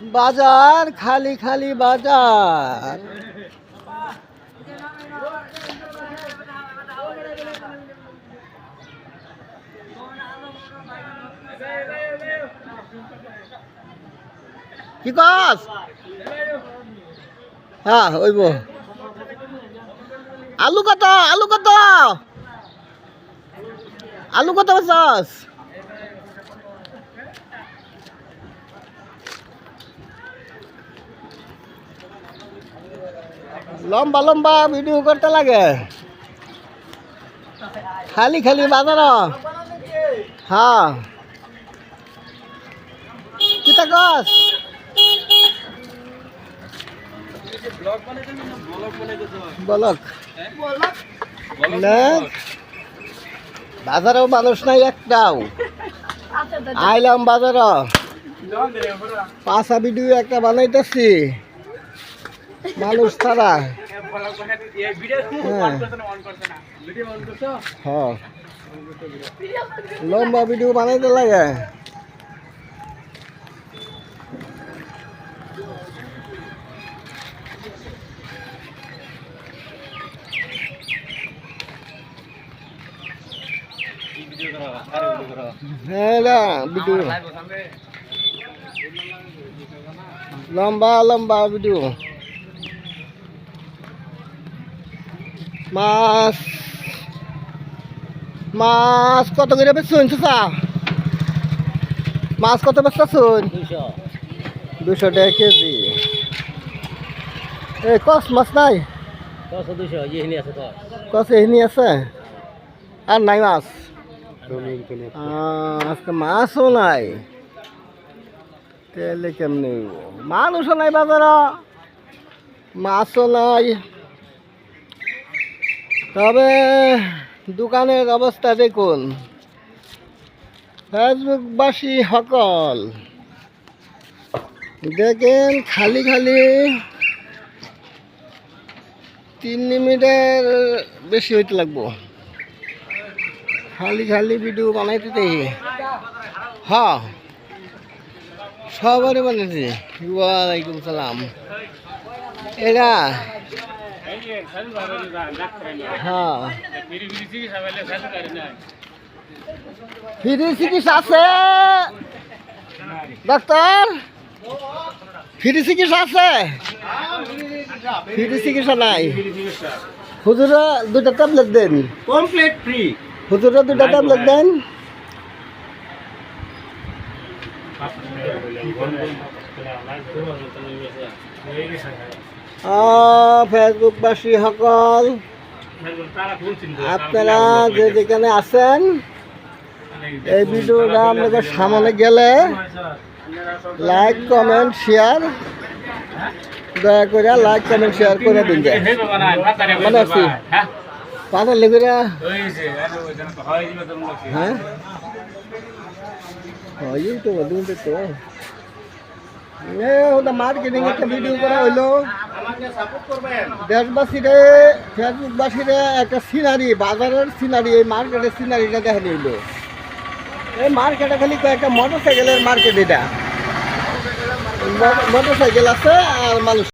বাজার খালি খালি বাজার। কি কস? হ্যাঁ ওইব। আলু কত? আলু কত? আলু কত বছর? লম্বা লম্বা ভিডিও করতে লাগে, খালি খালি বাজার। হ্যাঁ কিতা কস? বলক বাজারেও মানুষ নাই একটাও। আইলাম বাজার, পাঁচা ভিডিও একটা বানাইতেছি মানুষ ছাড়া। হ্যাঁ লম্বা ভিডিও বানাইতে লাগে। ভিডিও লম্বা লম্বা ভিডিও। মাছ মাছ কত করে বেচছুন চাচা? মাছ কত বেচছুন? 200 টাকা কেজি। এই কস মাছ নাই? কস এখানে আছে আর নাই মাছ? আজকে মাছও নাই, তাহলে কেমনি? মানুষও নাই বাজার, মাছও নাই। তবে দোকানের অবস্থা দেখুন। ফেসবুকবাসী সকল দেখেন, খালি খালি 3 মিনিটের বেশি হইতে লাগবো, খালি খালি ভিডিও বানাইতে দেখি। হ্যাঁ সবারই বানাইছি। ওয়ালাইকুম সালাম। এরা হ্যাঁ ফ্রি চিকিৎসা আছে ডাক্তার? ফ্রি চিকিৎসা আছে? ফ্রি চিকিৎসা নাই। হুজুরা 2টা ট্যাবলেট দেন, কমপ্লিট ফ্রি। হুজুরা 2টা ট্যাবলেট দেন। ফেসবুকবাসী সকল আপনারা যে যেখানে আছেন, এই ভিডিওটা আপনাদের সামনে গেলে লাইক কমেন্ট শেয়ার, দয়া করে লাইক কমেন্ট শেয়ার করে দিন। মানে আছি পাতার লেগে হ্যাঁ তো তো মার্কেটিং একটা ভিডিও করা হইলো। দেশবাসীরে ফেসবুকবাসীরে একটা সিনারি, বাজারের সিনারি, এই মার্কেটের সিনারিটা দেখানো হইলো। এই মার্কেটে খালি কয়েকটা মোটরসাইকেলের মার্কেট। এটা মোটরসাইকেল আছে আর মানুষ